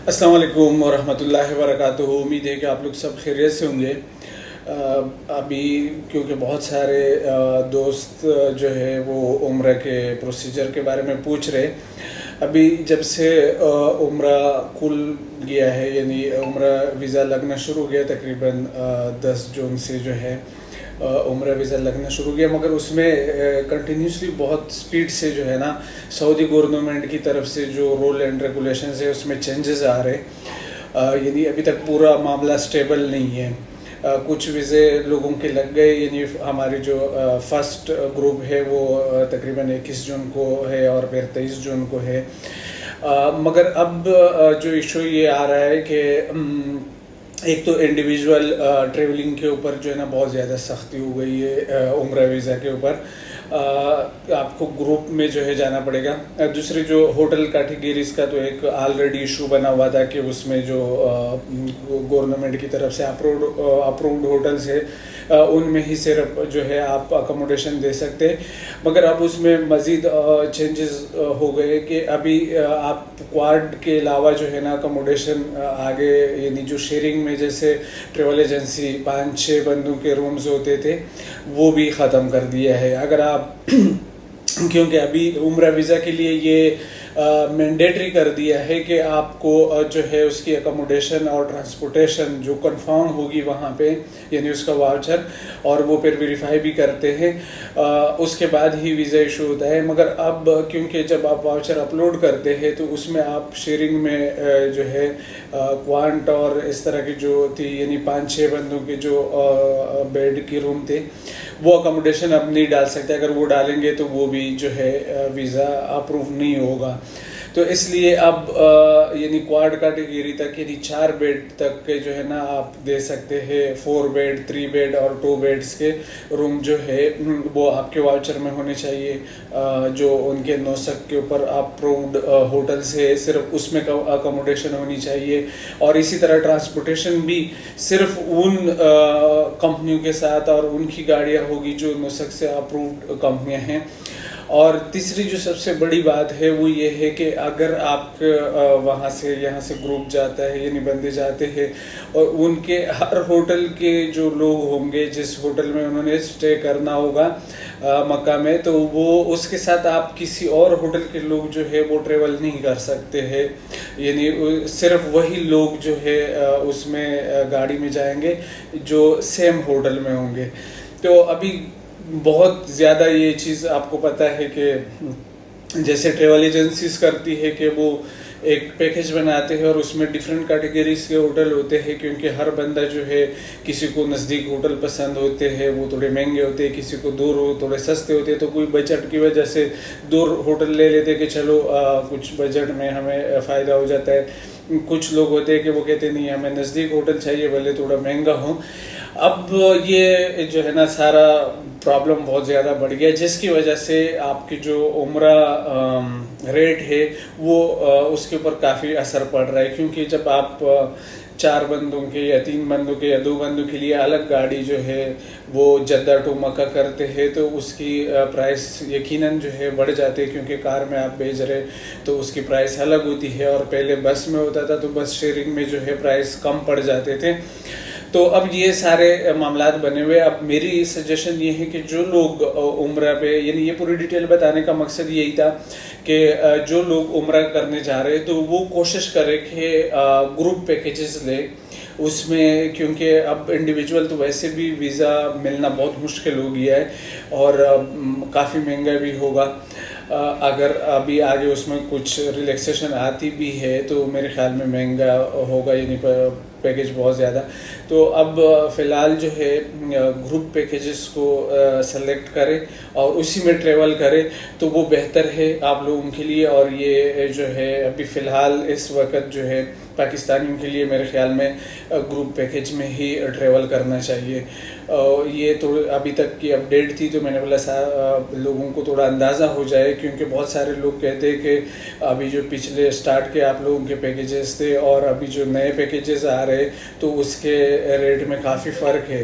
अस्सलाम वालेकुम वरहमतुल्लाहि वबरकातुहू। उम्मीद है कि आप लोग सब खैरियत से होंगे। अभी क्योंकि बहुत सारे दोस्त जो है वो उम्रा के प्रोसीजर के बारे में पूछ रहे। अभी जब से उम्रा खुल गया है, यानी उम्रा वीज़ा लगना शुरू हो गया तकरीबन 10 जून से जो है उम्रा वीज़ा लगना शुरू किया, मगर उसमें कंटिन्यूसली बहुत स्पीड से जो है ना सऊदी गवर्नमेंट की तरफ से जो रूल एंड रेगुलेशंस है उसमें चेंजेस आ रहे। यानी अभी तक पूरा मामला स्टेबल नहीं है। कुछ वीज़े लोगों के लग गए, यानी हमारी जो फर्स्ट ग्रुप है वो तकरीबन 21 जून को है और फिर 23 जून को है। मगर अब जो इशू ये आ रहा है कि एक तो इंडिविजुअल ट्रेवलिंग के ऊपर जो है ना बहुत ज़्यादा सख्ती हो गई है उम्रा वीज़ा के ऊपर। आपको ग्रुप में जो है जाना पड़ेगा। दूसरी जो होटल कैटेगरीज का तो एक ऑलरेडी इशू बना हुआ था कि उसमें जो गवर्नमेंट की तरफ से अप्रूव्ड होटल्स है उनमें ही सिर्फ जो है आप अकोमोडेशन दे सकते हैं। मगर अब उसमें मज़ीद चेंजेस हो गए कि अभी आप क्वाड के अलावा जो है ना अकोमोडेशन आगे, यानी जो शेयरिंग में जैसे ट्रेवल एजेंसी 5-6 बंदों के रूम्स होते थे वो भी ख़त्म कर दिया है। अगर आप क्योंकि अभी उम्रा वीज़ा के लिए ये मैंडेटरी कर दिया है कि आपको जो है उसकी अकोमोडेशन और ट्रांसपोर्टेशन जो कंफर्म होगी वहाँ पे, यानी उसका वाउचर, और वो फिर वेरीफाई भी करते हैं, उसके बाद ही वीज़ा इशू होता है। मगर अब क्योंकि जब आप वाउचर अपलोड करते हैं तो उसमें आप शेयरिंग में जो है क्वांट और इस तरह की जो थी, यानी 5-6 बंदों के जो बेड के रूम थे वो अकोमोडेशन अब नहीं डाल सकते। अगर वो डालेंगे तो वो भी जो है वीज़ा अप्रूव नहीं होगा। तो इसलिए अब यानी क्वाड कैटेगरी तक, यानी 4 बेड तक के जो है ना आप दे सकते हैं। 4 बेड, 3 बेड और 2 बेड्स के रूम जो है वो आपके वाउचर में होने चाहिए। जो उनके नौसक के ऊपर अप्रूव्ड होटल से सिर्फ उसमें अकोमोडेशन होनी चाहिए। और इसी तरह ट्रांसपोर्टेशन भी सिर्फ उन कंपनियों के साथ और उनकी गाड़ियाँ होगी जो नौसक से अप्रूव्ड कंपनियाँ हैं। और तीसरी जो सबसे बड़ी बात है वो ये है कि अगर आप वहाँ से यहाँ से ग्रुप जाता है, यानी बंदे जाते हैं और उनके हर होटल के जो लोग होंगे, जिस होटल में उन्होंने स्टे करना होगा मक्का में, तो वो उसके साथ आप किसी और होटल के लोग जो है वो ट्रेवल नहीं कर सकते हैं। यानी सिर्फ वही लोग जो है उसमें गाड़ी में जाएंगे जो सेम होटल में होंगे। तो अभी बहुत ज़्यादा ये चीज़ आपको पता है कि जैसे ट्रेवल एजेंसीज करती है कि वो एक पैकेज बनाते हैं और उसमें डिफरेंट कैटेगरीज के होटल होते हैं, क्योंकि हर बंदा जो है, किसी को नज़दीक होटल पसंद होते हैं वो थोड़े महंगे होते हैं, किसी को दूर हो थोड़े सस्ते होते हैं। तो कोई बजट की वजह से दूर होटल ले लेते हैं कि चलो कुछ बजट में हमें फ़ायदा हो जाता है। कुछ लोग होते हैं कि वो कहते नहीं, हमें नज़दीक होटल चाहिए भले थोड़ा महंगा हो। अब ये जो है ना सारा प्रॉब्लम बहुत ज़्यादा बढ़ गया, जिसकी वजह से आपकी जो उम्रा रेट है वो उसके ऊपर काफ़ी असर पड़ रहा है। क्योंकि जब आप 4 बंदों के या 3 बंदों के या 2 बंदों के लिए अलग गाड़ी जो है वो जद्दा टू मक्का करते हैं तो उसकी प्राइस यकीनन जो है बढ़ जाती है, क्योंकि कार में आप भेज रहे तो उसकी प्राइस अलग होती है। और पहले बस में होता था तो बस शेयरिंग में जो है प्राइस कम पड़ जाते थे। तो अब ये सारे मामलात बने हुए। अब मेरी सजेशन ये है कि जो लोग उम्रा पे, यानी ये पूरी डिटेल बताने का मकसद यही था कि जो लोग उम्रा करने जा रहे हैं तो वो कोशिश करें कि ग्रुप पैकेजेस ले उसमें, क्योंकि अब इंडिविजुअल तो वैसे भी वीज़ा मिलना बहुत मुश्किल हो गया है और काफ़ी महंगा भी होगा। अगर अभी आगे उसमें कुछ रिलैक्सेशन आती भी है तो मेरे ख्याल में महंगा होगा, यानी पैकेज बहुत ज़्यादा। तो अब फ़िलहाल जो है ग्रुप पैकेजेस को सेलेक्ट करें और उसी में ट्रेवल करें तो वो बेहतर है आप लोगों के लिए। और ये जो है अभी फ़िलहाल इस वक्त जो है पाकिस्तानियों के लिए मेरे ख्याल में ग्रुप पैकेज में ही ट्रेवल करना चाहिए। ये तो अभी तक की अपडेट थी, तो मैंने बोला लोगों को थोड़ा अंदाज़ा हो जाए, क्योंकि बहुत सारे लोग कहते हैं कि अभी जो पिछले स्टार्ट के आप लोगों के पैकेजेस थे और अभी जो नए पैकेजेस आ रहे तो उसके रेट में काफ़ी फ़र्क है।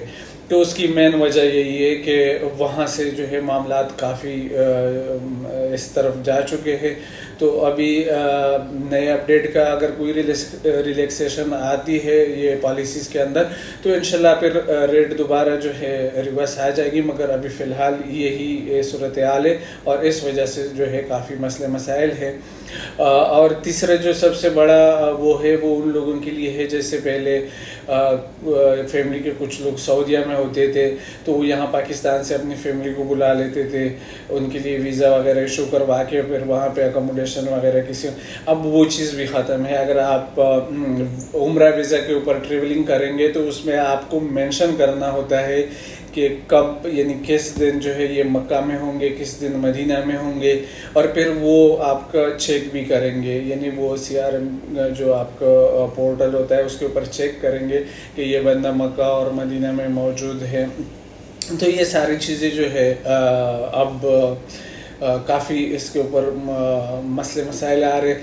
तो उसकी मेन वजह यही है कि वहाँ से जो है मामलात काफ़ी इस तरफ जा चुके हैं। तो अभी नए अपडेट का अगर कोई रिलैक्सेशन आती है ये पॉलिसीज़ के अंदर तो इंशाल्लाह फिर रेट दोबारा जो है रिवर्स आ जाएगी, मगर अभी फ़िलहाल यही सूरत हाल है और इस वजह से जो है काफ़ी मसले मसाइल है। और तीसरा जो सबसे बड़ा वो है वो उन लोगों के लिए है जैसे पहले फैमिली के कुछ लोग सऊदीया में होते थे तो वो यहाँ पाकिस्तान से अपनी फैमिली को बुला लेते थे, उनके लिए वीज़ा वगैरह इशू करवा के फिर वहाँ पे अकोमोडेशन वगैरह किसी, अब वो चीज़ भी ख़त्म है। अगर आप उम्रा वीज़ा के ऊपर ट्रेवलिंग करेंगे तो उसमें आपको मेंशन करना होता है कि कब यानी किस दिन जो है ये मक्का में होंगे, किस दिन मदीना में होंगे, और फिर वो आपका चेक भी करेंगे, यानी वो CRM जो आपका पोर्टल होता है उसके ऊपर चेक करेंगे कि ये बंदा मक्का और मदीना में मौजूद है। तो ये सारी चीज़ें जो है अब काफ़ी इसके ऊपर मसले मसाइल आ रहे।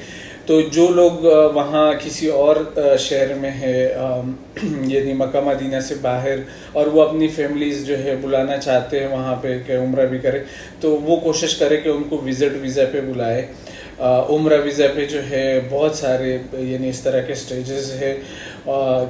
तो जो लोग वहाँ किसी और शहर में है यानी मक्का मदीना से बाहर और वो अपनी फैमिलीज़ जो है बुलाना चाहते हैं वहाँ पे कि उम्रा भी करें, तो वो कोशिश करें कि उनको विज़िट वीज़ा पे बुलाए। उम्रा वीज़ा पे जो है बहुत सारे यानी इस तरह के स्टेजेस है,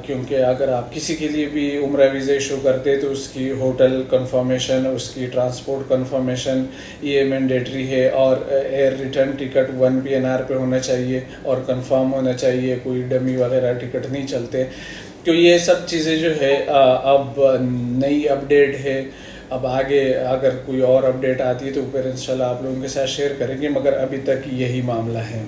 क्योंकि अगर आप किसी के लिए भी उम्रा वीज़ा इशू करते हैं तो उसकी होटल कंफर्मेशन, उसकी ट्रांसपोर्ट कंफर्मेशन ये मैंडेटरी है, और एयर रिटर्न टिकट 1 PNR पे होना चाहिए और कंफर्म होना चाहिए, कोई डमी वगैरह टिकट नहीं चलते। तो ये सब चीज़ें जो है अब नई अपडेट है। अब आगे अगर कोई और अपडेट आती है तो फिर इंशाल्लाह आप लोगों के साथ शेयर करेंगे, मगर अभी तक यही मामला है।